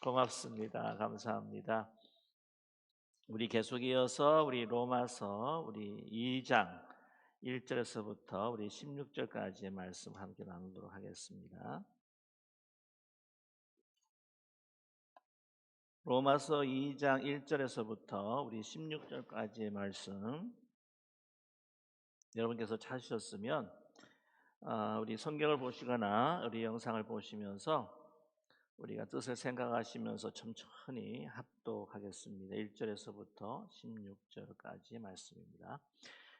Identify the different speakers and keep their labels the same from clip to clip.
Speaker 1: 고맙습니다. 감사합니다. 우리 계속 이어서 우리 로마서 우리 2장 1절에서부터 우리 16절까지의 말씀 함께 나누도록 하겠습니다. 로마서 2장 1절에서부터 우리 16절까지의 말씀 여러분께서 찾으셨으면 우리 성경을 보시거나 우리 영상을 보시면서 우리가 뜻을 생각하시면서 천천히 합독하겠습니다. 1절에서부터 16절까지의 말씀입니다.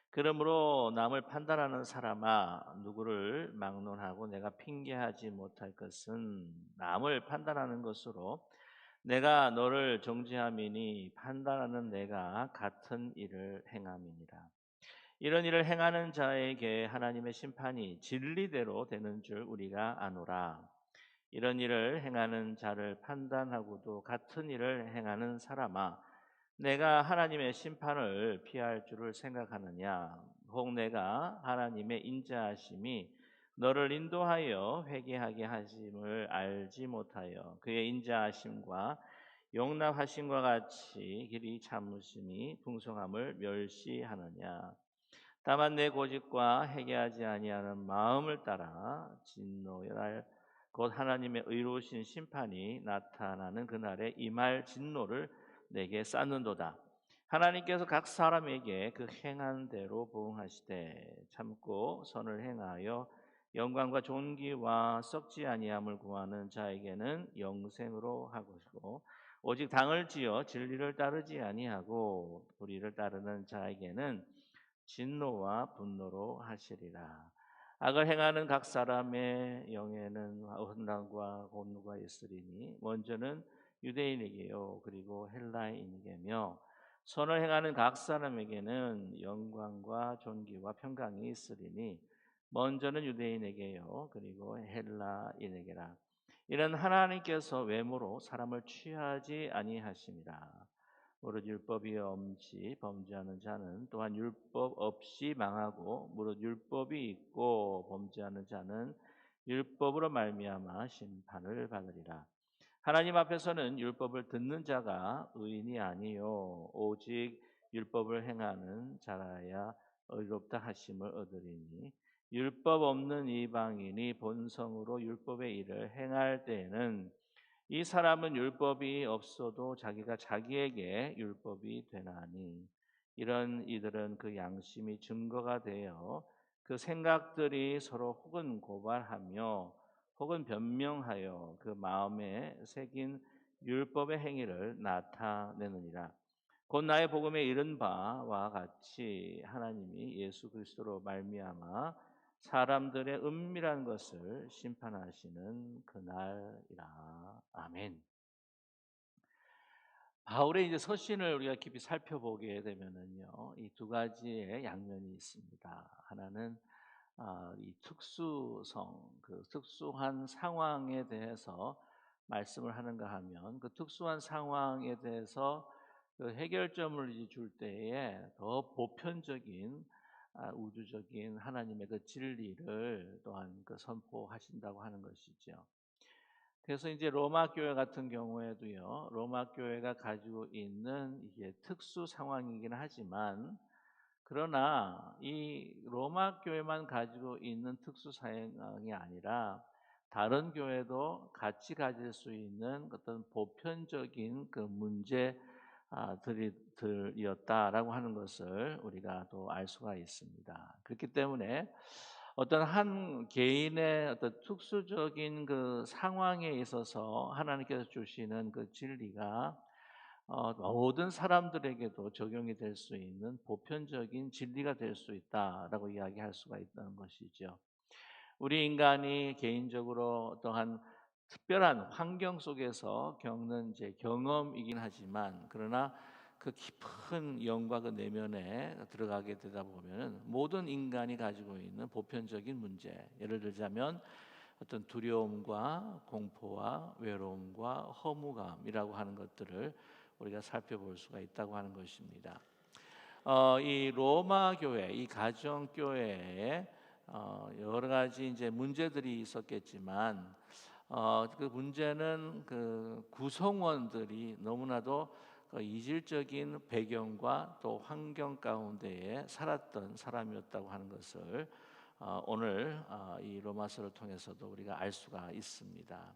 Speaker 1: 그러므로 남을 판단하는 사람아, 누구를 막론하고 내가 핑계하지 못할 것은 남을 판단하는 것으로 내가 너를 정죄함이니 판단하는 내가 같은 일을 행함이니라. 이런 일을 행하는 자에게 하나님의 심판이 진리대로 되는 줄 우리가 아노라. 이런 일을 행하는 자를 판단하고도 같은 일을 행하는 사람아, 내가 하나님의 심판을 피할 줄을 생각하느냐? 혹 내가 하나님의 인자하심이 너를 인도하여 회개하게 하심을 알지 못하여 그의 인자하심과 용납하심과 같이 길이 참으심이 풍성함을 멸시하느냐? 다만 내 고집과 회개하지 아니하는 마음을 따라 진노할 곧 하나님의 의로우신 심판이 나타나는 그날에 임할 진노를 내게 쌓는도다. 하나님께서 각 사람에게 그 행한 대로 보응하시되 참고 선을 행하여 영광과 존귀와 썩지 아니함을 구하는 자에게는 영생으로 하시고 오직 당을 지어 진리를 따르지 아니하고 불의를 따르는 자에게는 진노와 분노로 하시리라. 악을 행하는 각 사람의 영에는 혼란과 공노가 있으리니 먼저는 유대인에게요 그리고 헬라인에게며 선을 행하는 각 사람에게는 영광과 존귀와 평강이 있으리니 먼저는 유대인에게요 그리고 헬라인에게라. 이는 하나님께서 외모로 사람을 취하지 아니하심이라. 무릇 율법이 없이 범죄하는 자는 또한 율법 없이 망하고 무릇 율법이 있고 범죄하는 자는 율법으로 말미암아 심판을 받으리라. 하나님 앞에서는 율법을 듣는 자가 의인이 아니요 오직 율법을 행하는 자라야 의롭다 하심을 얻으리니 율법 없는 이방인이 본성으로 율법의 일을 행할 때에는 이 사람은 율법이 없어도 자기가 자기에게 율법이 되나니 이런 이들은 그 양심이 증거가 되어 그 생각들이 서로 혹은 고발하며 혹은 변명하여 그 마음에 새긴 율법의 행위를 나타내느니라. 곧 나의 복음에 이른 바와 같이 하나님이 예수 그리스도로 말미암아 사람들의 은밀한 것을 심판하시는 그날이라. 아멘. 바울의 이제 서신을 우리가 깊이 살펴보게 되면은요, 이 두 가지의 양면이 있습니다. 하나는 이 특수성, 그 특수한 상황에 대해서 말씀을 하는가 하면 그 특수한 상황에 대해서 그 해결점을 이제 줄 때에 더 보편적인 우주적인 하나님의 그 진리를 또한 그 선포하신다고 하는 것이죠. 그래서 이제 로마 교회 같은 경우에도요, 로마 교회가 가지고 있는 이게 특수 상황이긴 하지만, 그러나 이 로마 교회만 가지고 있는 특수 상황이 아니라 다른 교회도 같이 가질 수 있는 어떤 보편적인 그 문제들이었다라고 하는 것을 우리가 또 알 수가 있습니다. 그렇기 때문에 어떤 한 개인의 어떤 특수적인 그 상황에 있어서 하나님께서 주시는 그 진리가 모든 사람들에게도 적용이 될 수 있는 보편적인 진리가 될 수 있다라고 이야기할 수가 있다는 것이죠. 우리 인간이 개인적으로 어떠한 특별한 환경 속에서 겪는 이제 경험이긴 하지만, 그러나 그 깊은 영과 그 내면에 들어가게 되다 보면 모든 인간이 가지고 있는 보편적인 문제, 예를 들자면 어떤 두려움과 공포와 외로움과 허무감이라고 하는 것들을 우리가 살펴볼 수가 있다고 하는 것입니다. 이 로마 교회, 이 가정 교회에 여러 가지 이제 문제들이 있었겠지만 그 문제는 그 구성원들이 너무나도 그 이질적인 배경과 또 환경 가운데에 살았던 사람이었다고 하는 것을 오늘 이 로마서를 통해서도 우리가 알 수가 있습니다.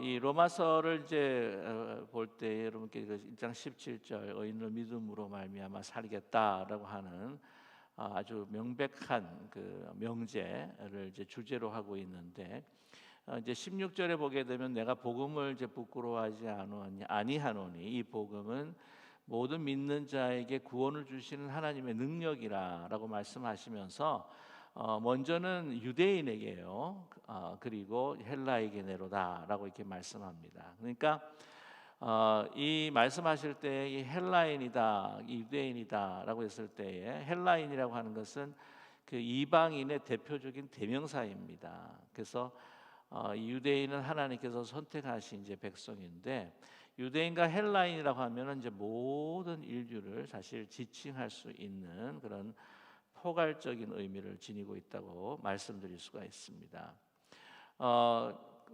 Speaker 1: 이 로마서를 이제 볼 때 여러분께 그 1장 17절 의인을 믿음으로 말미암아 살겠다라고 하는 아주 명백한 그 명제를 이제 주제로 하고 있는데, 이제 16절에 보게 되면 내가 복음을 이제 부끄러워하지 아니하노니 이 복음은 모든 믿는 자에게 구원을 주시는 하나님의 능력이라라고 말씀하시면서 먼저는 유대인에게요, 그리고 헬라에게로다라고 이렇게 말씀합니다. 그러니까 이 말씀하실 때 이 헬라인이다, 이 유대인이다라고 했을 때에 헬라인이라고 하는 것은 그 이방인의 대표적인 대명사입니다. 그래서 이 유대인은 하나님께서 선택하신 이제 백성인데, 유대인과 헬라인이라고 하면은 이제 모든 인류를 사실 지칭할 수 있는 그런 포괄적인 의미를 지니고 있다고 말씀드릴 수가 있습니다.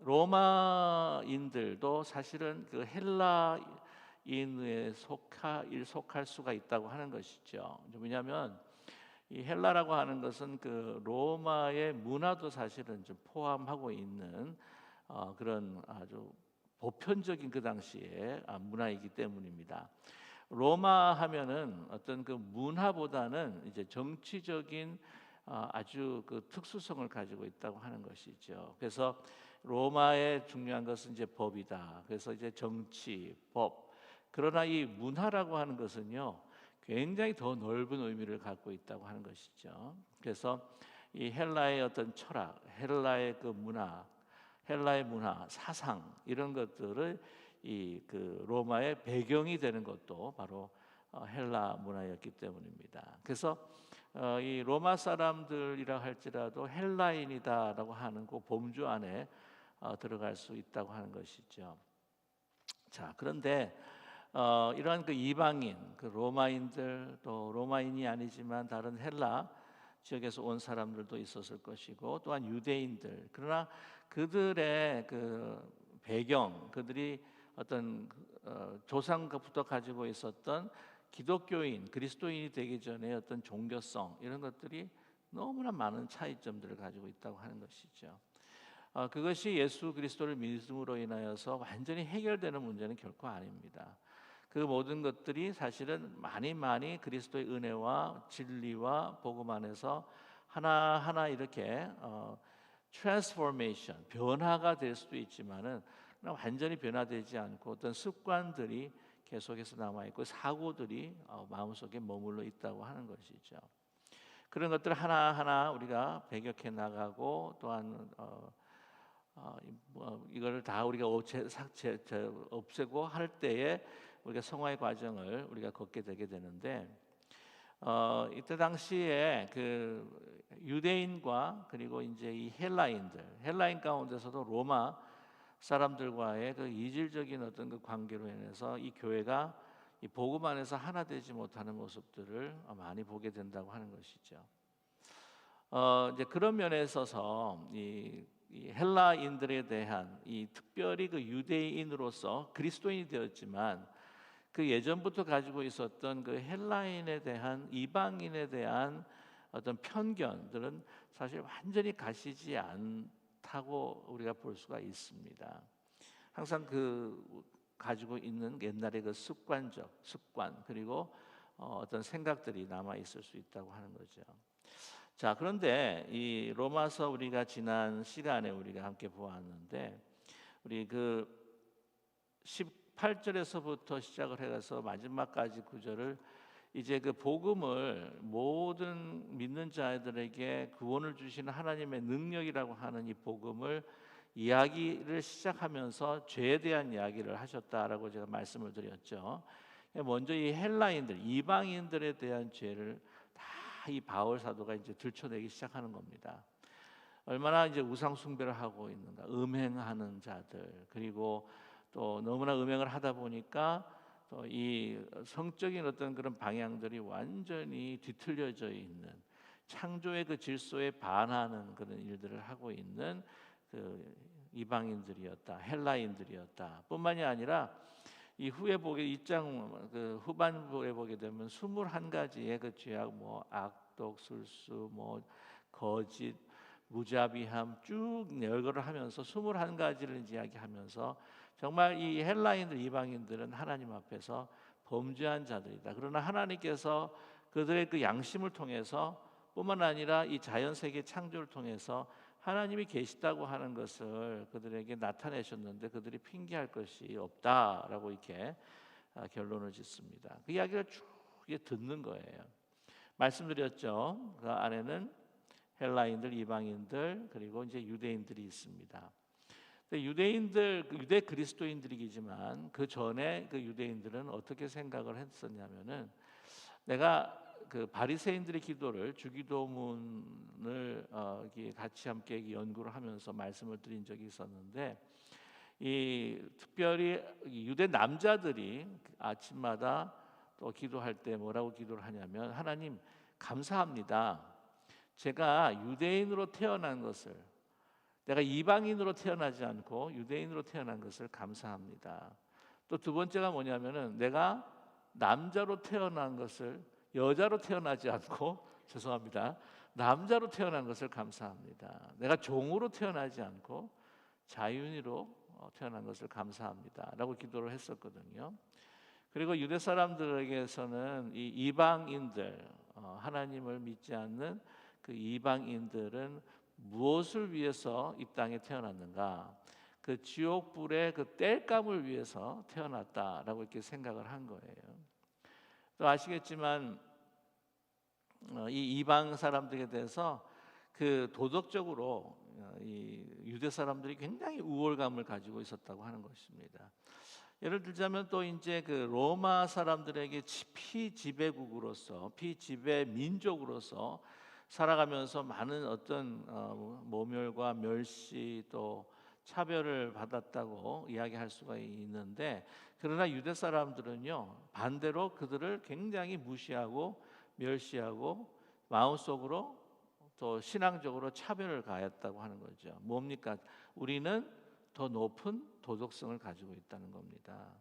Speaker 1: 로마인들도 사실은 그 헬라인에 속할 수가 있다고 하는 것이죠. 왜냐하면 이 헬라라고 하는 것은 그 로마의 문화도 사실은 좀 포함하고 있는 그런 아주 보편적인 그 당시의 문화이기 때문입니다. 로마 하면은 어떤 그 문화보다는 이제 정치적인 아주 그 특수성을 가지고 있다고 하는 것이죠. 그래서 로마의 중요한 것은 이제 법이다. 그래서 이제 정치, 법. 그러나 이 문화라고 하는 것은요, 굉장히 더 넓은 의미를 갖고 있다고 하는 것이죠. 그래서 이 헬라의 어떤 철학, 헬라의 그 문화, 헬라의 문화, 사상 이런 것들을 이 그 로마의 배경이 되는 것도 바로 헬라 문화였기 때문입니다. 그래서 이 로마 사람들이라 할지라도 헬라인이다라고 하는 그 범주 안에 들어갈 수 있다고 하는 것이죠. 자, 그런데 이러한 그 이방인, 그 로마인들, 또 로마인이 아니지만 다른 헬라 지역에서 온 사람들도 있었을 것이고, 또한 유대인들. 그러나 그들의 그 배경, 그들이 어떤 조상부터 가지고 있었던 기독교인, 그리스도인이 되기 전에 어떤 종교성 이런 것들이 너무나 많은 차이점들을 가지고 있다고 하는 것이죠. 그것이 예수 그리스도를 믿음으로 인하여서 완전히 해결되는 문제는 결코 아닙니다. 그 모든 것들이 사실은 많이 그리스도의 은혜와 진리와 복음 안에서 하나하나 이렇게 트랜스포메이션, 변화가 될 수도 있지만은 완전히 변화되지 않고 어떤 습관들이 계속해서 남아있고 사고들이 마음속에 머물러 있다고 하는 것이죠. 그런 것들 하나하나 우리가 배격해 나가고, 또한 이거를 다 우리가 없애고 할 때에 우리가 성화의 과정을 우리가 걷게 되게 되는데, 이때 당시에 그 유대인과 그리고 이제 이 헬라인 가운데서도 로마 사람들과의 그 이질적인 어떤 그 관계로 인해서 이 교회가 이 복음 안에서 하나 되지 못하는 모습들을 많이 보게 된다고 하는 것이죠. 이제 그런 면에 있어서 이 헬라인들에 대한 이 특별히 그 유대인으로서 그리스도인이 되었지만 그 예전부터 가지고 있었던 그 헬라인에 대한 이방인에 대한 어떤 편견들은 사실 완전히 가시지 않다고 우리가 볼 수가 있습니다. 항상 그 가지고 있는 옛날의 그 습관 그리고 어떤 생각들이 남아 있을 수 있다고 하는 거죠. 자, 그런데 이 로마서 우리가 지난 시간에 우리가 함께 보았는데, 우리 그 18절에서부터 시작을 해서 마지막까지 구절을 이제 그 복음을 모든 믿는 자들에게 구원을 주시는 하나님의 능력이라고 하는 이 복음을 이야기를 시작하면서 죄에 대한 이야기를 하셨다라고 제가 말씀을 드렸죠. 먼저 이 헬라인들, 이방인들에 대한 죄를 다 이 바울 사도가 이제 들춰내기 시작하는 겁니다. 얼마나 이제 우상 숭배를 하고 있는가, 음행하는 자들, 그리고 또 너무나 음행을 하다 보니까 또 이 성적인 어떤 그런 방향들이 완전히 뒤틀려져 있는, 창조의 그 질서에 반하는 그런 일들을 하고 있는 그 이방인들이었다, 헬라인들이었다. 뿐만이 아니라 이 후에 보게 2장 그 후반부에 보게 되면 21가지의 그 죄악, 뭐 악독, 술수, 뭐 거짓, 무자비함 쭉 열거를 하면서 21가지를 이야기하면서 정말 이 헬라인들, 이방인들은 하나님 앞에서 범죄한 자들이다. 그러나 하나님께서 그들의 그 양심을 통해서 뿐만 아니라 이 자연 세계 창조를 통해서 하나님이 계시다고 하는 것을 그들에게 나타내셨는데 그들이 핑계할 것이 없다라고 이렇게 결론을 짓습니다. 그 이야기를 쭉 듣는 거예요. 말씀드렸죠. 그 안에는 헬라인들, 이방인들, 그리고 이제 유대인들이 있습니다. 유대인들, 유대 그리스도인들이지만 그 전에 그 유대인들은 어떻게 생각을 했었냐면은 내가 그 바리새인들의 기도를 주기도문을 같이 함께 연구를 하면서 말씀을 드린 적이 있었는데 이 특별히 유대 남자들이 아침마다 또 기도할 때 뭐라고 기도를 하냐면 하나님 감사합니다. 제가 유대인으로 태어난 것을 내가 이방인으로 태어나지 않고 유대인으로 태어난 것을 감사합니다. 또 두 번째가 뭐냐면은 내가 남자로 태어난 것을 여자로 태어나지 않고 죄송합니다. 남자로 태어난 것을 감사합니다. 내가 종으로 태어나지 않고 자유인으로 태어난 것을 감사합니다. 라고 기도를 했었거든요. 그리고 유대 사람들에게서는 이 이방인들, 하나님을 믿지 않는 그 이방인들은 무엇을 위해서 이 땅에 태어났는가? 그 지옥불의 그 땔감을 위해서 태어났다라고 이렇게 생각을 한 거예요. 또 아시겠지만 이 이방 사람들에 대해서 그 도덕적으로 이 유대 사람들이 굉장히 우월감을 가지고 있었다고 하는 것입니다. 예를 들자면 또 이제 그 로마 사람들에게 피지배국으로서 피지배 민족으로서 살아가면서 많은 어떤 모멸과 멸시 또 차별을 받았다고 이야기할 수가 있는데 그러나 유대 사람들은요 반대로 그들을 굉장히 무시하고 멸시하고 마음속으로 또 신앙적으로 차별을 가했다고 하는 거죠. 뭡니까? 우리는 더 높은 도덕성을 가지고 있다는 겁니다.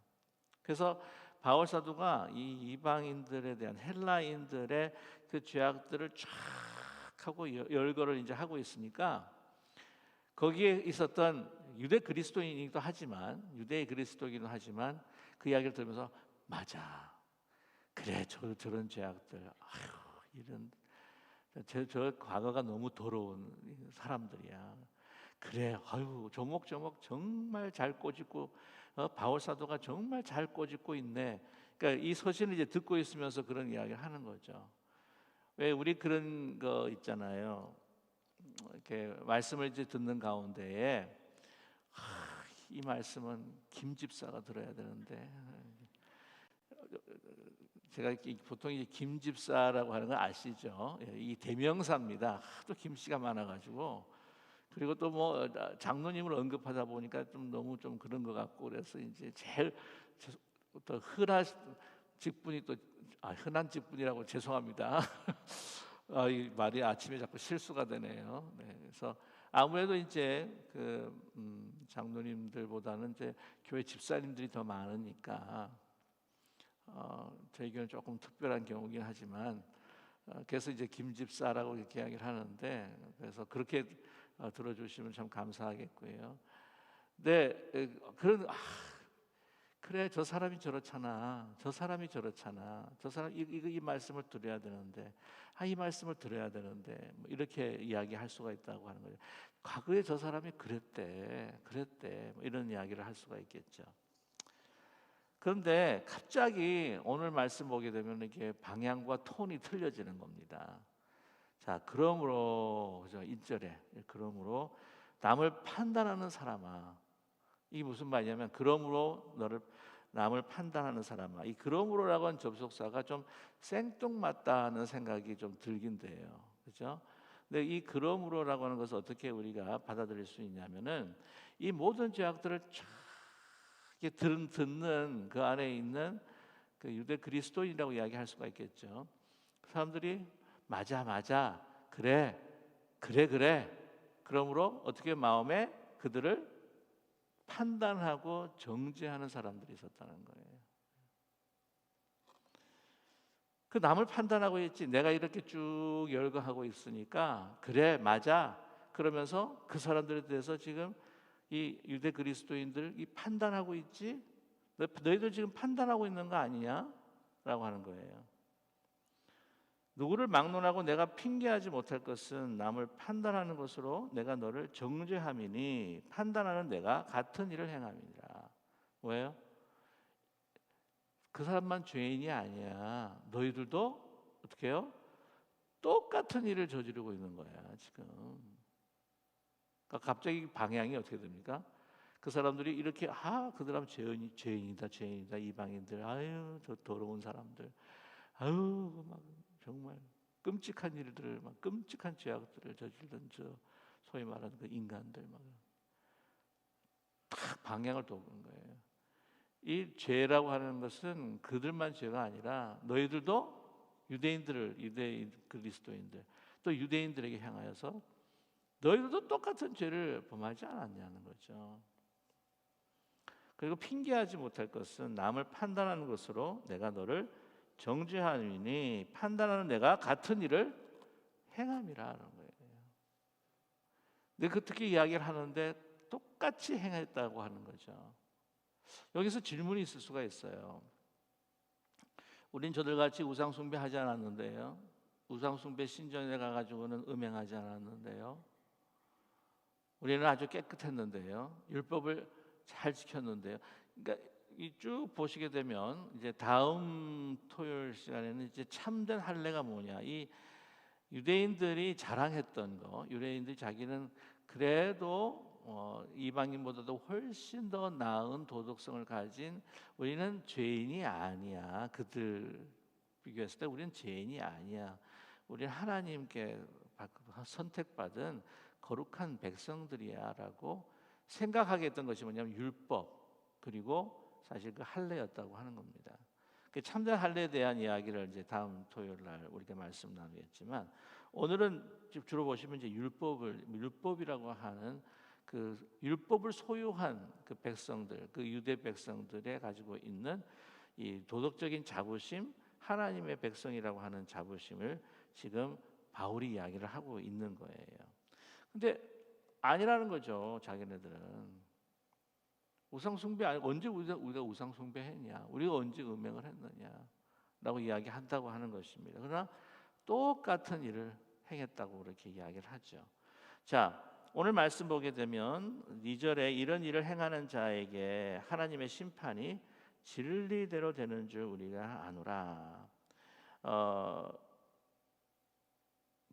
Speaker 1: 그래서 바울 사도가 이 이방인들에 대한 헬라인들의 그 죄악들을 쫙 하고 열거를 이제 하고 있으니까 거기에 있었던 유대 그리스도인이기도 하지만 유대의 그리스도이기도 하지만 그 이야기를 들으면서 맞아 그래 저런 죄악들 아휴 이런 저 과거가 너무 더러운 사람들이야 그래 아유 조목조목 정말 잘 꼬집고 바울 사도가 정말 잘 꼬집고 있네. 그러니까 이 서신을 이제 듣고 있으면서 그런 이야기를 하는 거죠. 왜 우리 그런 거 있잖아요. 이렇게 말씀을 이제 듣는 가운데에 이 말씀은 김 집사가 들어야 되는데 제가 보통 이제 김 집사라고 하는 걸 아시죠? 이 대명사입니다. 하도 김씨가 많아가지고 그리고 또 뭐 장로님을 언급하다 보니까 좀 너무 좀 그런 것 같고 그래서 이제 제일 또 흔한 직분이 또 흔한 직분이라고 죄송합니다. 이 말이 아침에 자꾸 실수가 되네요. 네, 그래서 아무래도 이제 그 장로님들보다는 이제 교회 집사님들이 더 많으니까 저희 교회는 조금 특별한 경우긴 하지만 그래서 이제 김 집사라고 이렇게 이야기를 하는데 그래서 그렇게 들어주시면 참 감사하겠고요. 네, 그런 그래 저 사람이 저렇잖아. 저 사람이 저렇잖아. 저 사람 이 말씀을 들어야 되는데 이 말씀을 들어야 되는데 뭐 이렇게 이야기할 수가 있다고 하는 거죠. 과거에 저 사람이 그랬대 뭐 이런 이야기를 할 수가 있겠죠. 그런데 갑자기 오늘 말씀 보게 되면 이게 방향과 톤이 틀려지는 겁니다. 자, 그러므로 그죠? 1절에 그러므로 남을 판단하는 사람아. 이게 무슨 말이냐면 그러므로 너를 남을 판단하는 사람아. 이 그러므로라고 하는 접속사가 좀 생뚱맞다는 생각이 좀 들긴 돼요. 그렇죠? 근데 이 그러므로라고 하는 것을 어떻게 우리가 받아들일 수 있냐면은 이 모든 죄악들을 쫙 이렇게 듣는 그 안에 있는 그 유대 그리스도인이라고 이야기할 수가 있겠죠. 사람들이 맞아 그래 그러므로 어떻게 마음에 그들을 판단하고 정죄하는 사람들이 있었다는 거예요. 그 남을 판단하고 있지, 내가 이렇게 쭉 열거하고 있으니까 그래 맞아 그러면서 그 사람들에 대해서 지금 이 유대 그리스도인들 이 판단하고 있지, 너희들 지금 판단하고 있는 거 아니냐 라고 하는 거예요. 누구를 막론하고 내가 핑계하지 못할 것은 남을 판단하는 것으로 내가 너를 정죄함이니 판단하는 내가 같은 일을 행함이니라. 왜요? 그 사람만 죄인이 아니야. 너희들도 어떻게 해요? 똑같은 일을 저지르고 있는 거야 지금. 그러니까 갑자기 방향이 어떻게 됩니까? 그 사람들이 이렇게 그 사람 죄인이다 이방인들, 아유 저 더러운 사람들, 아유 막 정말 끔찍한 일들을, 막 끔찍한 죄악들을 저지르던 저 소위 말하는 그 인간들 막 딱 방향을 도는 거예요. 이 죄라고 하는 것은 그들만 죄가 아니라 너희들도 유대인 그리스도인들 또 유대인들에게 향하여서 너희들도 똑같은 죄를 범하지 않았냐는 거죠. 그리고 핑계하지 못할 것은 남을 판단하는 것으로 내가 너를 정죄하니 판단하는 내가 같은 일을 행함이라는 거예요. 근데 그렇게 이야기를 하는데 똑같이 행했다고 하는 거죠. 여기서 질문이 있을 수가 있어요. 우린 저들같이 우상숭배 하지 않았는데요. 우상숭배 신전에 가가지고는 음행하지 않았는데요. 우리는 아주 깨끗했는데요. 율법을 잘 지켰는데요. 그러니까 이 쭉 보시게 되면 이제 다음 토요일 시간에는 이제 참된 할례가 뭐냐, 이 유대인들이 자랑했던 거, 유대인들이 자기는 그래도 이방인보다도 훨씬 더 나은 도덕성을 가진, 우리는 죄인이 아니야. 그들 비교했을 때 우리는 죄인이 아니야. 우리는 하나님께 선택받은 거룩한 백성들이야라고 생각하게 했던 것이 뭐냐면 율법, 그리고 사실 그 할례였다고 하는 겁니다. 그 참된 할례에 대한 이야기를 이제 다음 토요일 날 우리가 말씀 나누겠지만, 오늘은 주로 보시면 이제 율법이라고 하는 그 율법을 소유한 그 백성들, 그 유대 백성들에 가지고 있는 이 도덕적인 자부심, 하나님의 백성이라고 하는 자부심을 지금 바울이 이야기를 하고 있는 거예요. 근데 아니라는 거죠. 자기네들은 우상 숭배 언제 우리가 우상 숭배했냐? 우리가 언제 음행을 했느냐? 라고 이야기한다고 하는 것입니다. 그러나 똑같은 일을 행했다고 그렇게 이야기를 하죠. 자, 오늘 말씀 보게 되면 2절에 이런 일을 행하는 자에게 하나님의 심판이 진리대로 되는 줄 우리가 아노라.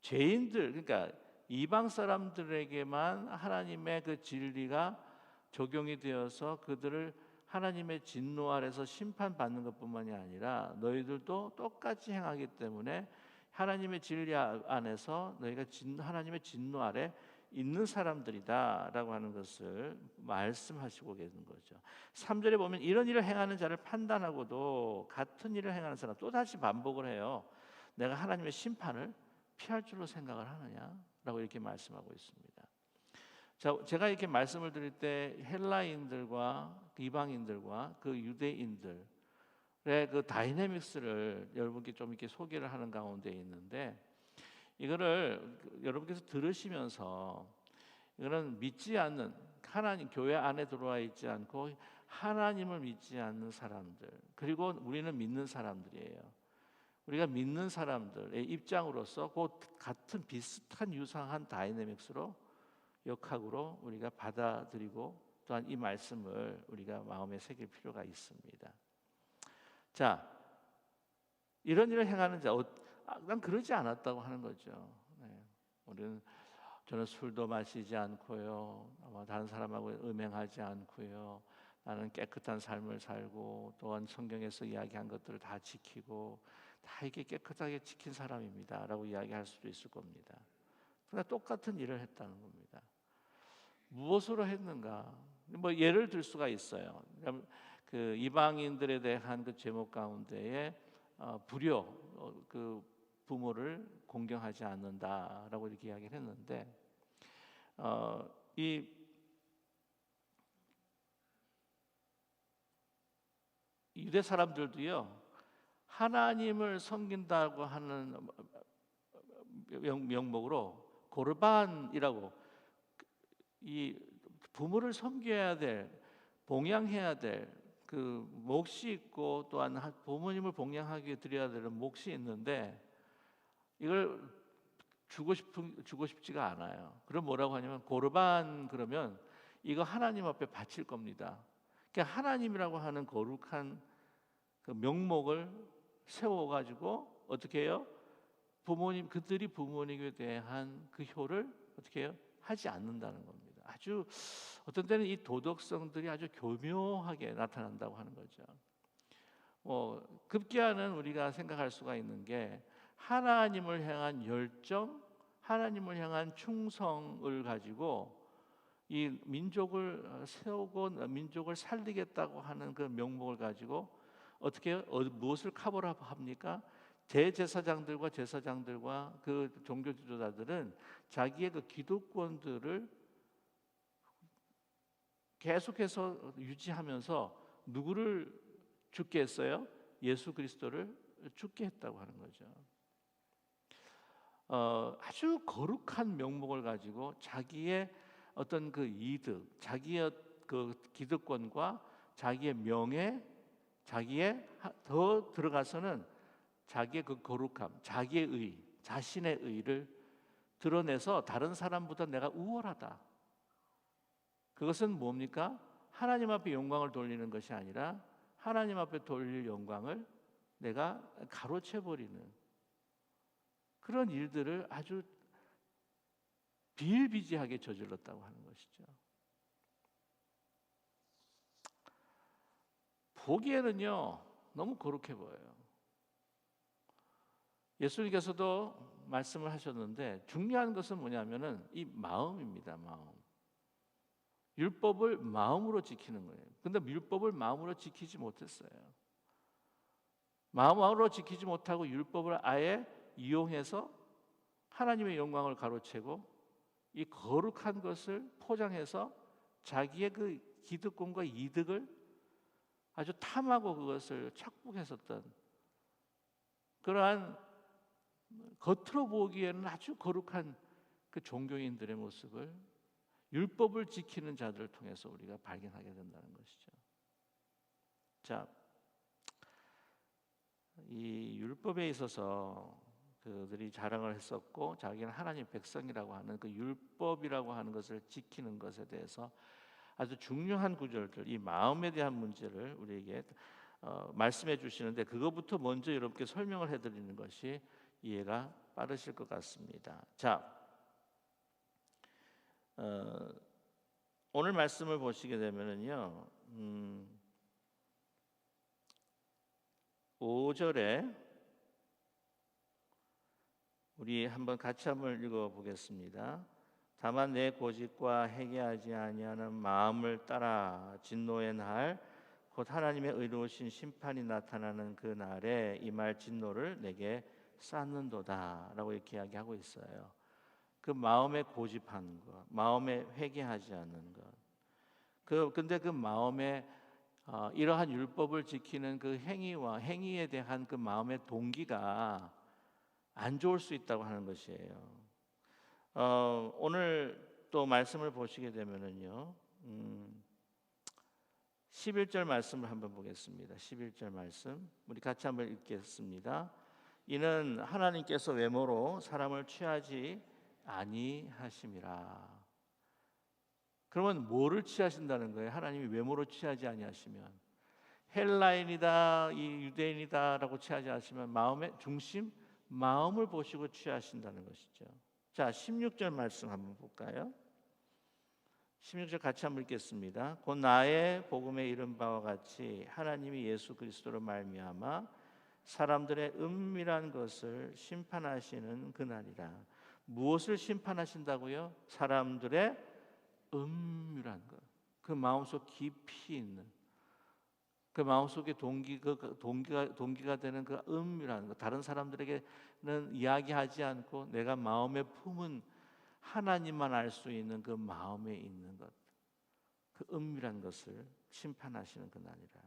Speaker 1: 죄인들, 그러니까 이방 사람들에게만 하나님의 그 진리가 적용이 되어서 그들을 하나님의 진노 아래서 심판받는 것뿐만이 아니라 너희들도 똑같이 행하기 때문에 하나님의 진리 안에서 너희가 하나님의 진노 아래 있는 사람들이다라고 하는 것을 말씀하시고 계신 거죠. 3절에 보면 이런 일을 행하는 자를 판단하고도 같은 일을 행하는 사람, 또 다시 반복을 해요. 내가 하나님의 심판을 피할 줄로 생각을 하느냐라고 이렇게 말씀하고 있습니다. 자, 제가 이렇게 말씀을 드릴 때 헬라인들과 이방인들과 그 유대인들의 그 다이내믹스를 여러분께 좀 이렇게 소개를 하는 가운데 있는데, 이거를 여러분께서 들으시면서 이거는 믿지 않는, 하나님 교회 안에 들어와 있지 않고 하나님을 믿지 않는 사람들, 그리고 우리는 믿는 사람들이에요. 우리가 믿는 사람들의 입장으로서 그 같은 비슷한 유사한 다이내믹스로 역학으로 우리가 받아들이고 또한 이 말씀을 우리가 마음에 새길 필요가 있습니다. 자, 이런 일을 행하는 자, 난 그러지 않았다고 하는 거죠. 저는 술도 마시지 않고요, 다른 사람하고 음행하지 않고요, 나는 깨끗한 삶을 살고 또한 성경에서 이야기한 것들을 다 지키고 다 이렇게 깨끗하게 지킨 사람입니다라고 이야기할 수도 있을 겁니다. 그러나 똑같은 일을 했다는 겁니다. 무엇으로 했는가? 뭐 예를 들 수가 있어요. 그 이방인들에 대한 그 제목 가운데에 불효, 그 부모를 공경하지 않는다라고 이렇게 이야기를 했는데, 이 유대 사람들도요, 하나님을 섬긴다고 하는 명목으로 고르반이라고, 이 부모를 섬겨야 될, 봉양해야 될 그 몫이 있고, 또한 부모님을 봉양하기 위해 드려야 되는 몫이 있는데, 이걸 주고 싶지가 않아요. 그럼 뭐라고 하냐면, 고르반 그러면 이거 하나님 앞에 바칠 겁니다. 그러니까 하나님이라고 하는 거룩한 그 명목을 세워가지고 어떻게 해요? 그들이 부모님에 대한 그 효를 어떻게 해요? 하지 않는다는 겁니다. 아주 어떤 때는 이 도덕성들이 아주 교묘하게 나타난다고 하는 거죠. 급기야는 우리가 생각할 수가 있는 게, 하나님을 향한 열정, 하나님을 향한 충성을 가지고 이 민족을 세우고 민족을 살리겠다고 하는 그 명목을 가지고 어떻게 무엇을 커버합니까? 대제사장들과 제사장들과 그 종교 지도자들은 자기의 그 기득권들을 계속해서 유지하면서 누구를 죽게 했어요? 예수 그리스도를 죽게 했다고 하는 거죠. 아주 거룩한 명목을 가지고 자기의 어떤 그 이득, 자기의 그 기득권과 자기의 명예, 자기의 더 들어가서는 자기의 그 거룩함, 자기의 의, 자신의 의를 드러내서 다른 사람보다 내가 우월하다. 그것은 뭡니까? 하나님 앞에 영광을 돌리는 것이 아니라 하나님 앞에 돌릴 영광을 내가 가로채버리는 그런 일들을 아주 비일비재하게 저질렀다고 하는 것이죠. 보기에는요, 너무 거룩해 보여요. 예수님께서도 말씀을 하셨는데, 중요한 것은 뭐냐면은 이 마음입니다. 마음. 율법을 마음으로 지키는 거예요. 근데 율법을 마음으로 지키지 못했어요. 마음으로 지키지 못하고 율법을 아예 이용해서 하나님의 영광을 가로채고 이 거룩한 것을 포장해서 자기의 그 기득권과 이득을 아주 탐하고 그것을 착복했었던 그러한 겉으로 보기에는 아주 거룩한 그 종교인들의 모습을 율법을 지키는 자들을 통해서 우리가 발견하게 된다는 것이죠. 자, 이 율법에 있어서 그들이 자랑을 했었고 자기는 하나님 백성이라고 하는 그 율법이라고 하는 것을 지키는 것에 대해서 아주 중요한 구절들, 이 마음에 대한 문제를 우리에게 말씀해 주시는데, 그것부터 먼저 여러분께 설명을 해드리는 것이 이해가 빠르실 것 같습니다. 자, 오늘 말씀을 보시게 되면은요, 5절에 우리 같이 한번 읽어보겠습니다. 다만 내 고집과 회개하지 아니하는 마음을 따라 진노의 날 곧 하나님의 의로우신 심판이 나타나는 그 날에 이 말 진노를 내게 쌓는도다라고 이렇게 이야기하고 있어요. 그 마음에 고집하는 것, 마음에 회개하지 않는 것. 근데 그 마음에 이러한 율법을 지키는 그 행위에 대한 그 마음의 동기가 안 좋을 수 있다고 하는 것이에요. 오늘 또 말씀을 보시게 되면은요, 11절 말씀을 한번 보겠습니다. 11절 말씀 우리 같이 한번 읽겠습니다. 이는 하나님께서 외모로 사람을 취하지 아니하심이라. 그러면 뭐를 취하신다는 거예요? 하나님이 외모로 취하지 아니하시면, 헬라인이다, 이 유대인이다라고 취하지 않으시면 마음의 중심, 마음을 보시고 취하신다는 것이죠. 자, 16절 말씀 한번 볼까요? 16절 같이 한번 읽겠습니다. 곧 나의 복음에 이른 바와 같이 하나님이 예수 그리스도로 말미암아 사람들의 은밀한 것을 심판하시는 그날이라. 무엇을 심판하신다고요? 사람들의 은밀한 것, 그 마음속 깊이 있는 그 마음속에 동기가 되는 그 은밀한 것, 다른 사람들에게는 이야기하지 않고 내가 마음에 품은 하나님만 알 수 있는 그 마음에 있는 것, 그 은밀한 것을 심판하시는 그날이라.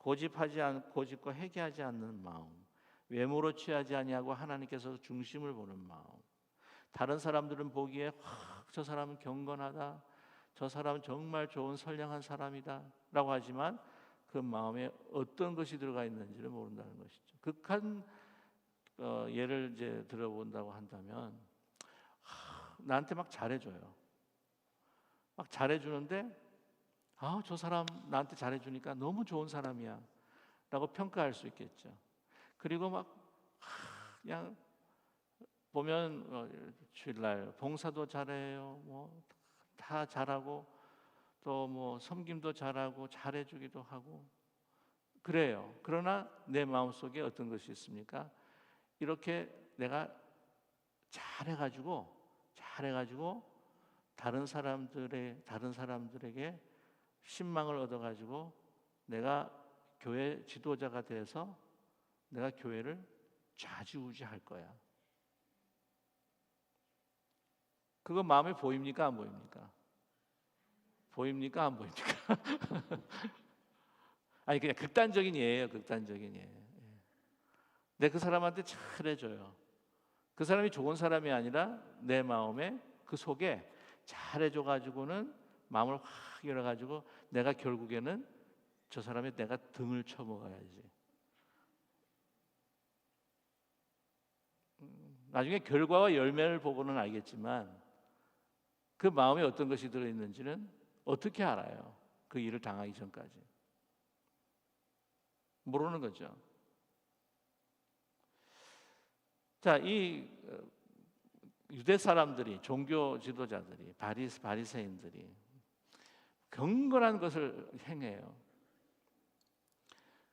Speaker 1: 고집과 회개하지 않는 마음, 외모로 취하지 아니하고 하나님께서 중심을 보는 마음. 다른 사람들은 보기에 저 사람은 경건하다, 저 사람은 정말 좋은 선량한 사람이다라고 하지만 그 마음에 어떤 것이 들어가 있는지를 모른다는 것이죠. 극한 예를 이제 들어본다고 한다면 나한테 막 잘해줘요. 막 잘해주는데 저 사람 나한테 잘해주니까 너무 좋은 사람이야 라고 평가할 수 있겠죠. 그리고 막 그냥 보면 주일날 봉사도 잘해요. 뭐 다 잘하고 또 뭐 섬김도 잘하고 잘해주기도 하고 그래요. 그러나 내 마음속에 어떤 것이 있습니까? 이렇게 내가 잘해가지고 다른 사람들에게 신망을 얻어가지고 내가 교회 지도자가 돼서 내가 교회를 좌지우지할 거야. 그거 마음에 보입니까? 안 보입니까? 보입니까? 안 보입니까? 아니 그냥 극단적인 예예요. 극단적인 예. 내 그 사람한테 잘해줘요. 그 사람이 좋은 사람이 아니라 내 마음에 그 속에 잘해줘가지고는 마음을 확 열어가지고 내가 결국에는 저 사람의 내가 등을 쳐먹어야지. 나중에 결과와 열매를 보고는 알겠지만 그 마음에 어떤 것이 들어있는지는 어떻게 알아요? 그 일을 당하기 전까지 모르는 거죠. 자, 이 유대 사람들이, 종교 지도자들이, 바리새인들이 경건한 것을 행해요.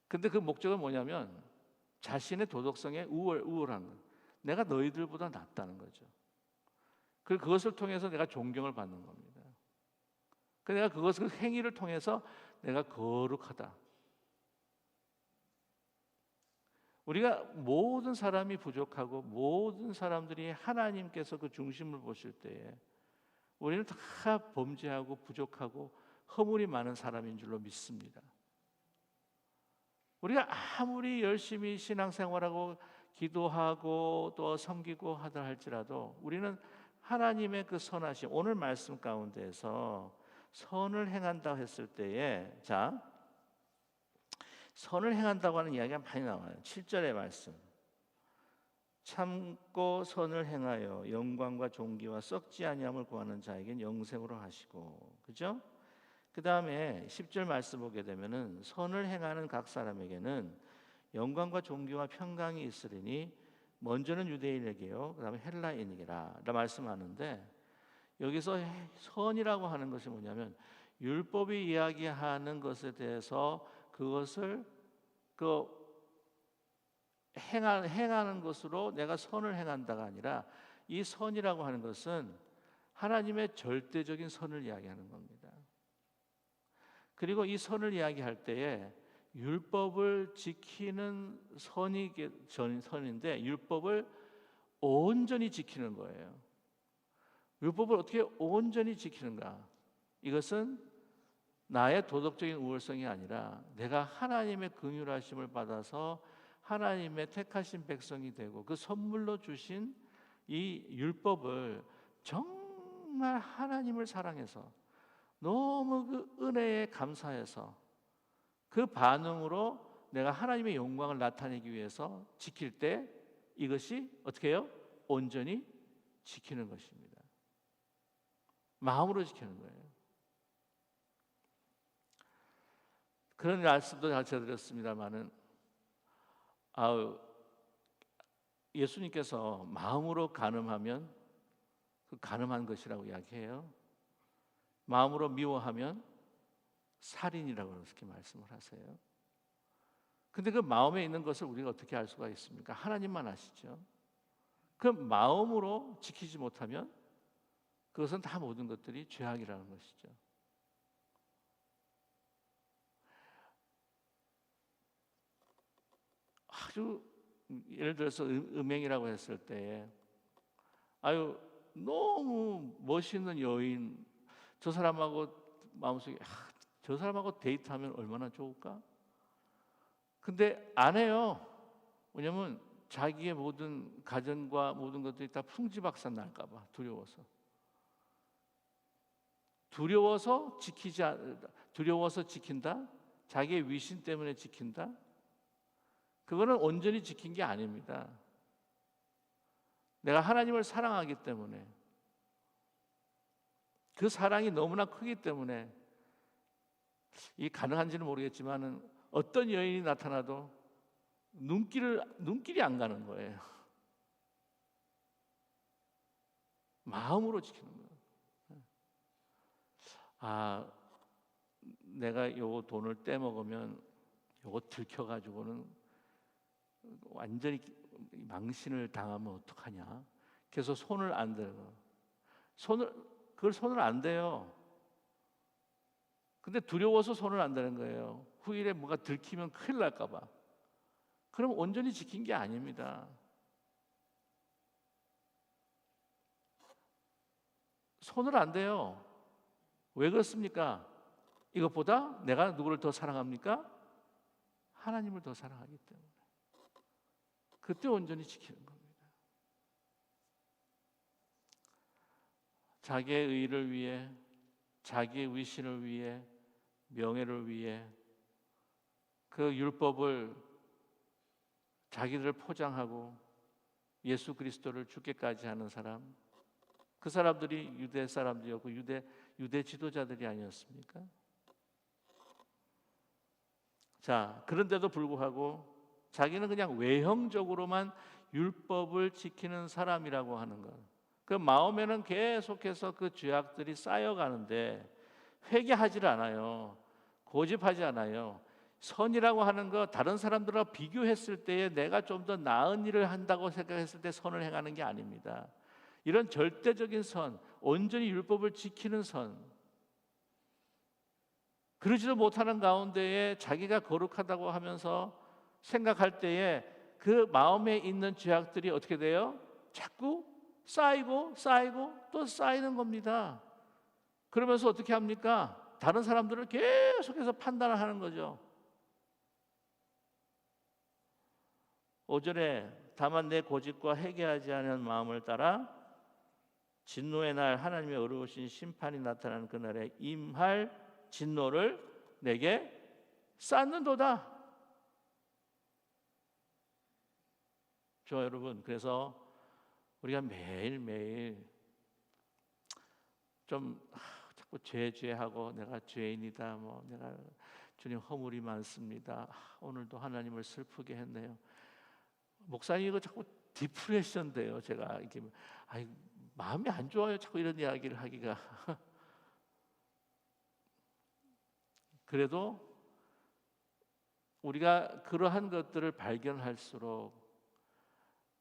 Speaker 1: 근데 그 목적은 뭐냐면 자신의 도덕성에 우월한 것. 내가 너희들보다 낫다는 거죠. 그리고 그것을 통해서 내가 존경을 받는 겁니다. 내가 그것을 행위를 통해서 내가 거룩하다. 우리가 모든 사람이 부족하고 모든 사람들이 하나님께서 그 중심을 보실 때에 우리는 다 범죄하고 부족하고 허물이 많은 사람인 줄로 믿습니다. 우리가 아무리 열심히 신앙생활하고 기도하고 또 섬기고 하다 할지라도 우리는 하나님의 그 선하심, 오늘 말씀 가운데에서 선을 행한다 했을 때에 선을 행한다고 하는 이야기가 많이 나와요. 7절의 말씀. 참고 선을 행하여 영광과 존귀와 썩지 아니함을 구하는 자에겐 영생으로 하시고. 그죠? 그다음에 10절 말씀 보게 되면은 선을 행하는 각 사람에게는 영광과 존귀와 평강이 있으리니 먼저는 유대인에게요. 그다음에 헬라인에게라. 라 말씀하는데 여기서 선이라고 하는 것이 뭐냐면 율법이 이야기하는 것에 대해서 그것을 행하는 것으로 내가 선을 행한다가 아니라 이 선이라고 하는 것은 하나님의 절대적인 선을 이야기하는 겁니다. 그리고 이 선을 이야기할 때에 율법을 지키는 선인데 율법을 온전히 지키는 거예요. 율법을 어떻게 온전히 지키는가? 이것은 나의 도덕적인 우월성이 아니라 내가 하나님의 긍휼하심을 받아서 하나님의 택하신 백성이 되고 그 선물로 주신 이 율법을 정말 하나님을 사랑해서 너무 그 은혜에 감사해서 그 반응으로 내가 하나님의 영광을 나타내기 위해서 지킬 때 이것이 어떻게 해요? 온전히 지키는 것입니다. 마음으로 지키는 거예요. 그런 말씀도 제가 드렸습니다만은 예수님께서 마음으로 간음하면 그 간음한 것이라고 이야기해요. 마음으로 미워하면 살인이라고 그렇게 말씀을 하세요. 근데 그 마음에 있는 것을 우리가 어떻게 알 수가 있습니까? 하나님만 아시죠. 그 마음으로 지키지 못하면 그것은 다 모든 것들이 죄악이라는 것이죠. 아주 예를 들어서 음행이라고 했을 때 너무 멋있는 여인 저 사람하고 마음속에 저 사람하고 데이트하면 얼마나 좋을까? 근데 안 해요. 왜냐면 자기의 모든 가정과 모든 것들이 다 풍지박산 날까 봐 두려워서. 두려워서 지킨다? 자기의 위신 때문에 지킨다? 그거는 온전히 지킨 게 아닙니다. 내가 하나님을 사랑하기 때문에, 그 사랑이 너무나 크기 때문에, 이 가능한지는 모르겠지만은 어떤 여인이 나타나도 눈길이 안 가는 거예요. 마음으로 지키는 거예요. 아, 내가 요 돈을 떼먹으면 요거 들켜가지고는 완전히 망신을 당하면 어떡하냐. 그래서 손을 안 대요. 그걸 손을 안 대요. 근데 두려워서 손을 안 대는 거예요. 후일에 뭐가 들키면 큰일 날까 봐. 그럼 온전히 지킨 게 아닙니다. 손을 안 대요. 왜 그렇습니까? 이것보다 내가 누구를 더 사랑합니까? 하나님을 더 사랑하기 때문에. 그때 온전히 지키는 겁니다. 자기의 의를 위해, 자기의 위신을 위해, 명예를 위해 그 율법을 자기들 포장하고 예수 그리스도를 죽게까지 하는 사람, 그 사람들이 유대 사람들이었고 유대 지도자들이 아니었습니까? 자, 그런데도 불구하고 자기는 그냥 외형적으로만 율법을 지키는 사람이라고 하는 것. 그 마음에는 계속해서 그 죄악들이 쌓여가는데 회개하지 않아요. 고집하지 않아요. 선이라고 하는 거 다른 사람들과 비교했을 때에 내가 좀 더 나은 일을 한다고 생각했을 때 선을 행하는 게 아닙니다. 이런 절대적인 선, 온전히 율법을 지키는 선, 그러지도 못하는 가운데에 자기가 거룩하다고 하면서 생각할 때에 그 마음에 있는 죄악들이 어떻게 돼요? 자꾸 쌓이고 또 쌓이는 겁니다. 그러면서 어떻게 합니까? 다른 사람들을 계속해서 판단을 하는 거죠. 5절에 다만 내 고집과 회개하지 않은 마음을 따라 진노의 날 하나님의 어려우신 심판이 나타나는 그날에 임할 진노를 내게 쌓는도다. 여러분, 그래서 우리가 매일매일 좀 자꾸 죄하고 내가 죄인이다, 뭐 내가 주님 허물이 많습니다, 오늘도 하나님을 슬프게 했네요. 목사님 이거 자꾸 디프레션 돼요. 제가 이렇게 마음이 안 좋아요. 자꾸 이런 이야기를 하기가. 그래도 우리가 그러한 것들을 발견할수록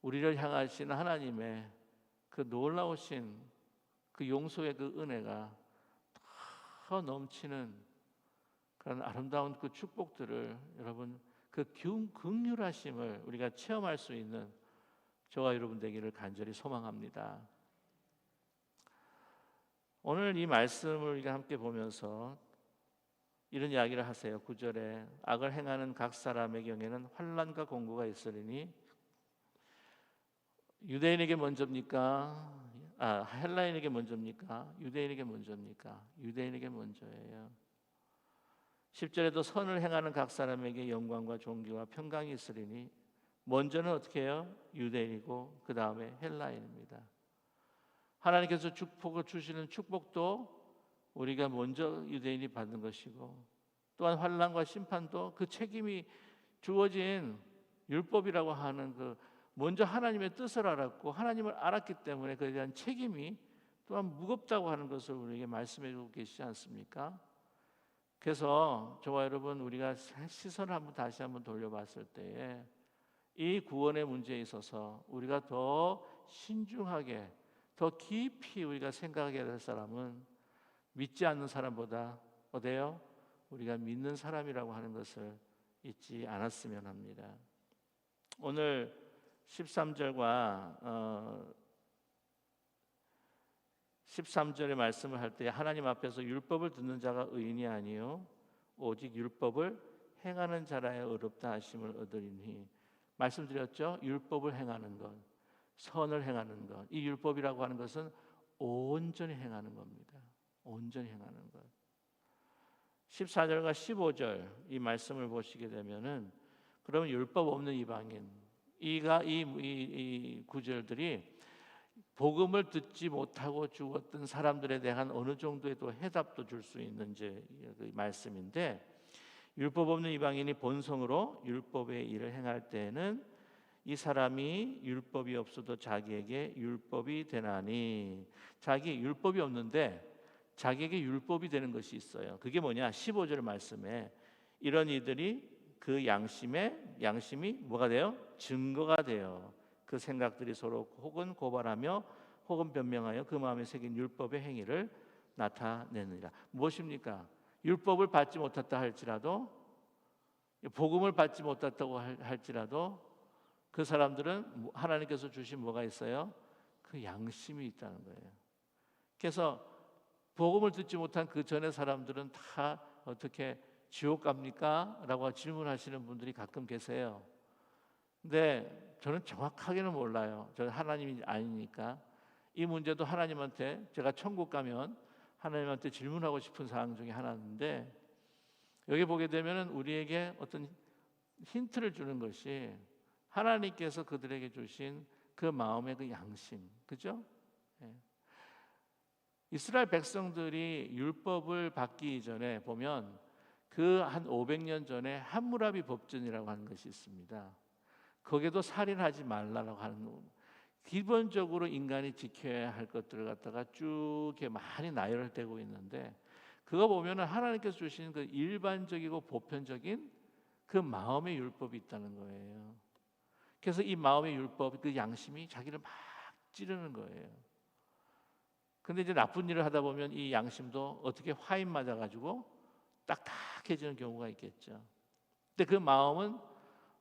Speaker 1: 우리를 향하신 하나님의 그 놀라우신 그 용서의 그 은혜가 더 넘치는 그런 아름다운 그 축복들을 여러분 그 긍휼하심을 우리가 체험할 수 있는 저와 여러분 되기를 간절히 소망합니다. 오늘 이 말씀을 우리가 함께 보면서 이런 이야기를 하세요. 9절에 악을 행하는 각 사람의 경에는 환난과 공고가 있으리니 유대인에게 먼저입니까? 헬라인에게 먼저입니까? 유대인에게 먼저입니까? 유대인에게 먼저예요. 10절에도 선을 행하는 각 사람에게 영광과 존귀와 평강이 있으리니 먼저는 어떻게 해요? 유대인이고 그 다음에 헬라인입니다. 하나님께서 축복을 주시는 축복도 우리가 먼저 유대인이 받는 것이고 또한 환난과 심판도 그 책임이 주어진 율법이라고 하는 그 먼저 하나님의 뜻을 알았고 하나님을 알았기 때문에 그에 대한 책임이 또한 무겁다고 하는 것을 우리에게 말씀해 주고 계시지 않습니까? 그래서 저와 여러분 우리가 시선을 다시 한번 돌려봤을 때에 이 구원의 문제에 있어서 우리가 더 신중하게 더 깊이 우리가 생각해야 될 사람은 믿지 않는 사람보다 어때요? 우리가 믿는 사람이라고 하는 것을 잊지 않았으면 합니다. 오늘 13절과 13절의 말씀을 할 때 하나님 앞에서 율법을 듣는 자가 의인이 아니요 오직 율법을 행하는 자라야 의롭다 하심을 얻으리니. 말씀드렸죠? 율법을 행하는 것, 선을 행하는 것. 이 율법이라고 하는 것은 온전히 행하는 겁니다. 온전히 행하는 것. 14절과 15절 이 말씀을 보시게 되면은, 그러면 율법 없는 이방인, 이 구절들이 복음을 듣지 못하고 죽었던 사람들에 대한 어느 정도의 또 해답도 줄 수 있는 이제 그 말씀인데, 율법 없는 이방인이 본성으로 율법의 일을 행할 때에는 이 사람이 율법이 없어도 자기에게 율법이 되나니. 자기 율법이 없는데 자기에게 율법이 되는 것이 있어요. 그게 뭐냐? 15절 말씀에 이런 이들이 그 양심이 뭐가 돼요? 증거가 돼요. 그 생각들이 서로 혹은 고발하며 혹은 변명하여 그 마음에 새긴 율법의 행위를 나타내느니라. 무엇입니까? 율법을 받지 못했다 할지라도, 복음을 받지 못했다고 할지라도 그 사람들은 하나님께서 주신 뭐가 있어요? 그 양심이 있다는 거예요. 그래서 복음을 듣지 못한 그 전의 사람들은 다 어떻게 지옥 갑니까? 라고 질문하시는 분들이 가끔 계세요. 근데 저는 정확하게는 몰라요. 저는 하나님이 아니니까. 이 문제도 하나님한테, 제가 천국 가면 하나님한테 질문하고 싶은 사항 중에 하나인데, 여기 보게 되면 우리에게 어떤 힌트를 주는 것이 하나님께서 그들에게 주신 그 마음의 그 양심, 그죠? 예. 이스라엘 백성들이 율법을 받기 이전에 보면 그 한 500년 전에 함무라비 법전이라고 하는 것이 있습니다. 거기에도 살인하지 말라라고 하는, 기본적으로 인간이 지켜야 할 것들을 갖다가 쭉 이렇게 많이 나열되고 있는데, 그거 보면은 하나님께서 주신 그 일반적이고 보편적인 그 마음의 율법이 있다는 거예요. 그래서 이 마음의 율법, 그 양심이 자기를 막 찌르는 거예요. 근데 이제 나쁜 일을 하다 보면 이 양심도 어떻게 화인 맞아가지고 딱딱해지는 경우가 있겠죠. 근데 그 마음은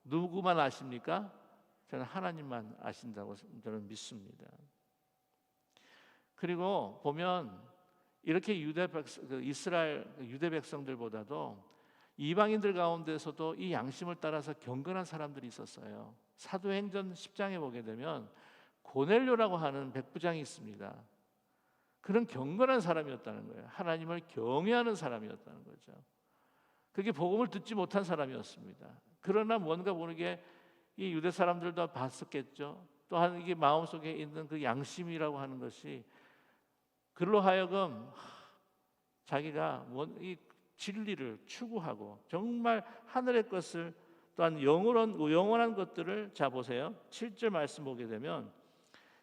Speaker 1: 누구만 아십니까? 저는 하나님만 아신다고 저는 믿습니다. 그리고 보면 이렇게 이스라엘 유대 백성들보다도 이방인들 가운데서도 이 양심을 따라서 경건한 사람들이 있었어요. 사도행전 10장에 보게 되면 고넬료라고 하는 백부장이 있습니다. 그런 경건한 사람이었다는 거예요. 하나님을 경외하는 사람이었다는 거죠. 그게 복음을 듣지 못한 사람이었습니다. 그러나 뭔가 모르게 이 유대 사람들도 봤었겠죠. 또한 이게 마음속에 있는 그 양심이라고 하는 것이 그로 하여금 자기가 이 진리를 추구하고 정말 하늘의 것을, 또한 영원한 것들을, 자 보세요. 7절 말씀 보게 되면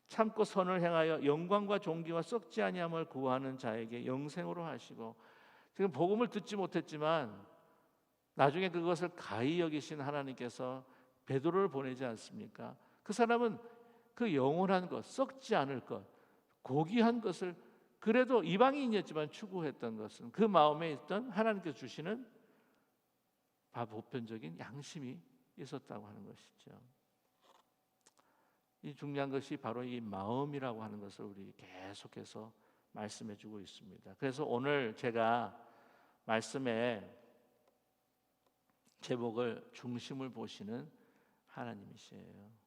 Speaker 1: 참고 선을 행하여 영광과 존귀와 썩지 아니함을 구하는 자에게 영생으로 하시고. 지금 복음을 듣지 못했지만 나중에 그것을 가히 여기신 하나님께서 베드로를 보내지 않습니까? 그 사람은 그 영원한 것, 썩지 않을 것, 고귀한 것을 그래도 이방인이었지만 추구했던 것은 그 마음에 있던 하나님께서 주시는 보편적인 양심이 있었다고 하는 것이죠. 이 중요한 것이 바로 이 마음이라고 하는 것을 우리 계속해서 말씀해 주고 있습니다. 그래서 오늘 제가 말씀에 제목을 중심을 보시는 하나님이시에요.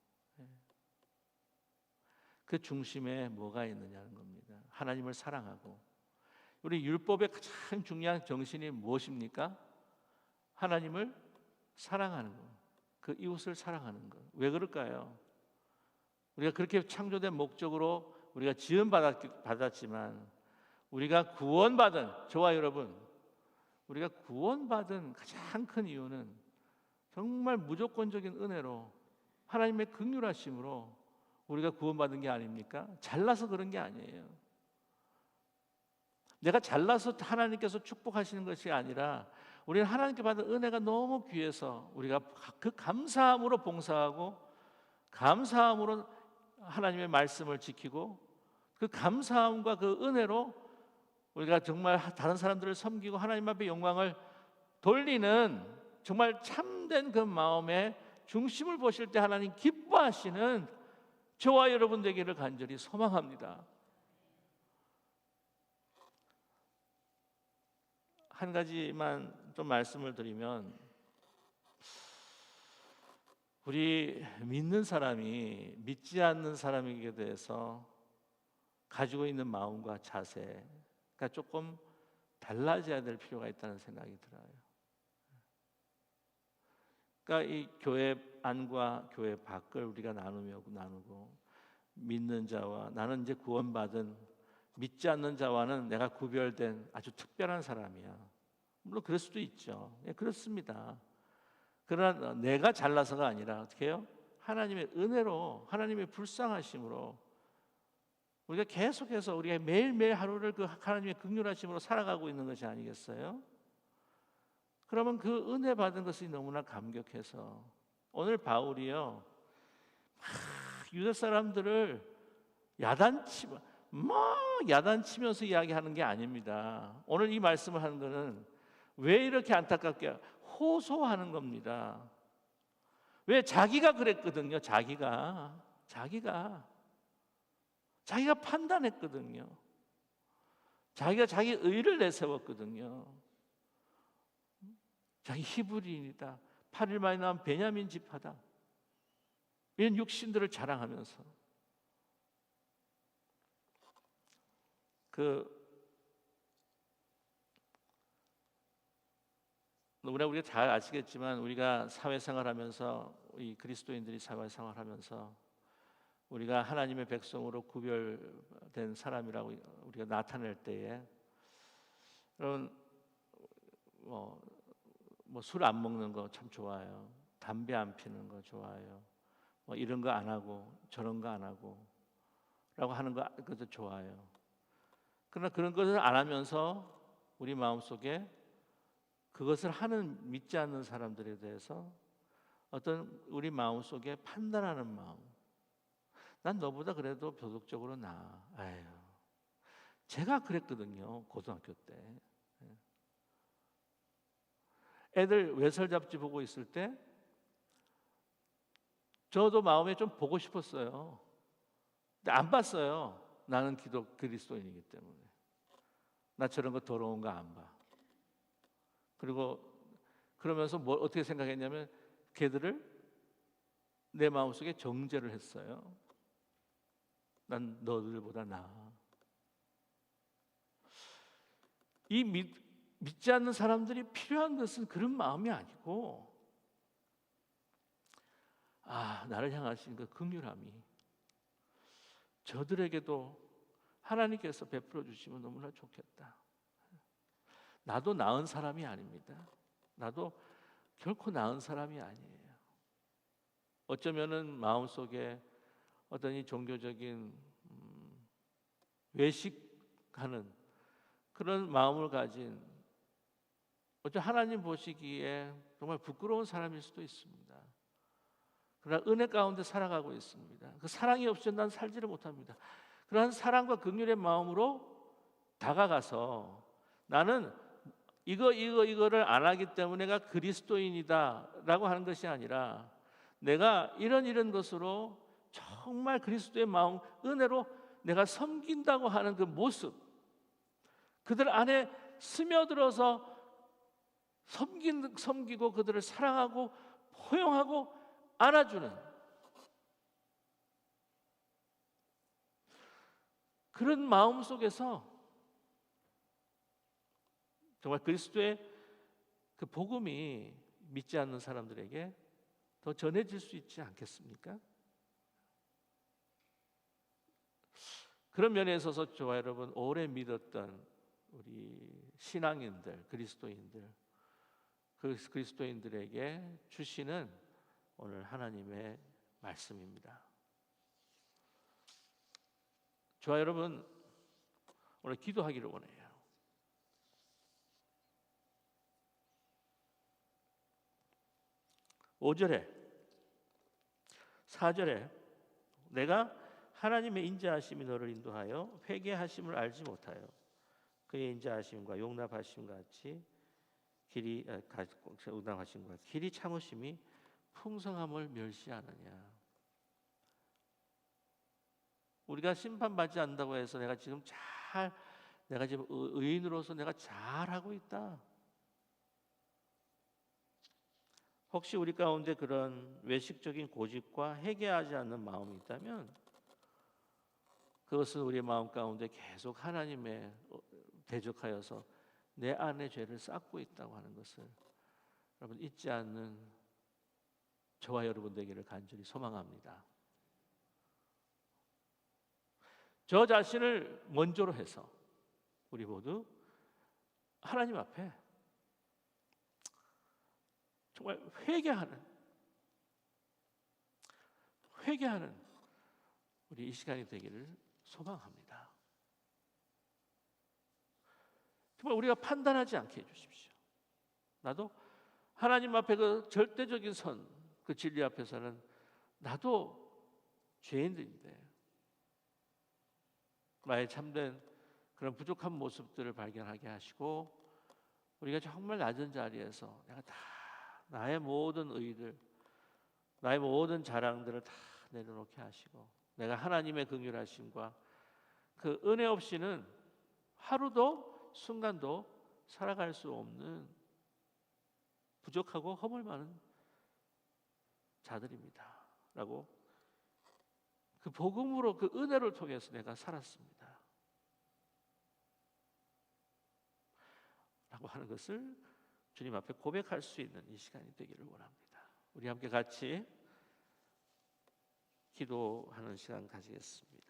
Speaker 1: 그 중심에 뭐가 있느냐는 겁니다. 하나님을 사랑하고. 우리 율법의 가장 중요한 정신이 무엇입니까? 하나님을 사랑하는 것, 그 이웃을 사랑하는 것. 왜 그럴까요? 우리가 그렇게 창조된 목적으로 우리가 지음받았지만, 우리가 구원받은, 저와 여러분, 우리가 구원받은 가장 큰 이유는 정말 무조건적인 은혜로 하나님의 긍휼하심으로 우리가 구원받은 게 아닙니까? 잘나서 그런 게 아니에요. 내가 잘나서 하나님께서 축복하시는 것이 아니라 우리는 하나님께 받은 은혜가 너무 귀해서 우리가 그 감사함으로 봉사하고, 감사함으로 하나님의 말씀을 지키고, 그 감사함과 그 은혜로 우리가 정말 다른 사람들을 섬기고 하나님 앞에 영광을 돌리는 정말 참된 그 마음의 중심을 보실 때 하나님 기뻐하시는 저와 여러분 되기를 간절히 소망합니다. 한 가지만 좀 말씀을 드리면, 우리 믿는 사람이 믿지 않는 사람에게 대해서 가지고 있는 마음과 자세가 조금 달라져야 될 필요가 있다는 생각이 들어요. 그러니까 이 교회 안과 교회 밖을 우리가 나누고 믿는 자와 나는 이제 구원받은 믿지 않는 자와는 내가 구별된 아주 특별한 사람이야. 물론 그럴 수도 있죠. 예, 그렇습니다. 그러나 내가 잘나서가 아니라 어떻게 해요? 하나님의 은혜로 하나님의 불쌍하심으로 우리가 계속해서 우리가 매일매일 하루를 그 하나님의 긍휼하심으로 살아가고 있는 것이 아니겠어요? 그러면 그 은혜 받은 것이 너무나 감격해서 오늘 바울이요 유대 사람들을 야단치면서 이야기하는 게 아닙니다. 오늘 이 말씀을 하는 것은 왜 이렇게 안타깝게 호소하는 겁니다. 왜? 자기가 그랬거든요. 자기가 판단했거든요. 자기가 자기 의를 내세웠거든요. 자기 히브리인이다. 8일 만에 나온 베냐민 지파다. 이런 육신들을 자랑하면서 우리가 잘 아시겠지만 우리가 사회생활하면서 이 그리스도인들이 사회생활하면서 우리가 하나님의 백성으로 구별된 사람이라고 우리가 나타낼 때에 여러분 술 안 먹는 거 참 좋아요. 담배 안 피는 거 좋아요. 이런 거 안 하고 저런 거 안 하고 라고 하는 거 그것도 좋아요. 그러나 그런 것을 안 하면서 우리 마음속에 그것을 하는 믿지 않는 사람들에 대해서 어떤 우리 마음속에 판단하는 마음. 난 너보다 그래도 도덕적으로 나아. 아유, 제가 그랬거든요. 고등학교 때. 애들 외설 잡지 보고 있을 때 저도 마음에 좀 보고 싶었어요. 근데 안 봤어요. 나는 그리스도인이기 때문에. 나 저런 거 더러운 거 안 봐. 그리고 그러면서 어떻게 생각했냐면 걔들을 내 마음속에 정죄를 했어요. 난 너들보다 나아. 이 믿지 않는 사람들이 필요한 것은 그런 마음이 아니고 나를 향하신 그 긍휼함이 저들에게도 하나님께서 베풀어 주시면 너무나 좋겠다. 나도 나은 사람이 아닙니다. 나도 결코 나은 사람이 아니에요. 어쩌면은 마음속에 어떤 이 종교적인 외식하는 그런 마음을 가진 어쩌면 하나님 보시기에 정말 부끄러운 사람일 수도 있습니다. 그러나 은혜 가운데 살아가고 있습니다. 그 사랑이 없이는 난 살지를 못합니다. 그러한 사랑과 긍휼의 마음으로 다가가서 나는 이거를 안 하기 때문에 내가 그리스도인이다라고 하는 것이 아니라 내가 이런 것으로 정말 그리스도의 마음 은혜로 내가 섬긴다고 하는 그 모습 그들 안에 스며들어서 섬기고 그들을 사랑하고 포용하고 안아주는 그런 마음 속에서 정말 그리스도의 그 복음이 믿지 않는 사람들에게 더 전해질 수 있지 않겠습니까? 그런 면에 있어서 저와 여러분 오래 믿었던 우리 신앙인들, 그리스도인들 그 그리스도인들에게 주시는 오늘 하나님의 말씀입니다. 저와 여러분 오늘 기도하기를 원해요. 5절에 4절에 내가 하나님의 인자하심이 너를 인도하여 회개하심을 알지 못하여 그의 인자하심과 용납하심과 같이 용납하심과 길이 참으심이 풍성함을 멸시하느냐. 우리가 심판받지 않는다고 해서 내가 지금 의인으로서 내가 잘하고 있다.
Speaker 2: 혹시 우리 가운데 그런 외식적인 고집과 회개하지 않는 마음이 있다면 그것은 우리 마음 가운데 계속 하나님의 대적하여서 내 안에 죄를 쌓고 있다고 하는 것을 여러분 잊지 않는 저와 여러분 되기를 간절히 소망합니다. 저 자신을 먼저로 해서 우리 모두 하나님 앞에 정말 회개하는 우리 이 시간이 되기를 소망합니다. 정말 우리가 판단하지 않게 해주십시오. 나도 하나님 앞에 그 절대적인 선, 그 진리 앞에서는 나도 죄인들인데 나의 참된 그런 부족한 모습들을 발견하게 하시고 우리가 정말 낮은 자리에서 내가 다 나의 모든 의의들, 나의 모든 자랑들을 다 내려놓게 하시고 내가 하나님의 긍휼하심과 그 은혜 없이는 하루도 순간도 살아갈 수 없는 부족하고 허물 많은 자들입니다. 라고 그 복음으로 그 은혜를 통해서 내가 살았습니다. 라고 하는 것을 주님 앞에 고백할 수 있는 이 시간이 되기를 원합니다. 우리 함께 같이 기도하는 시간 가지겠습니다.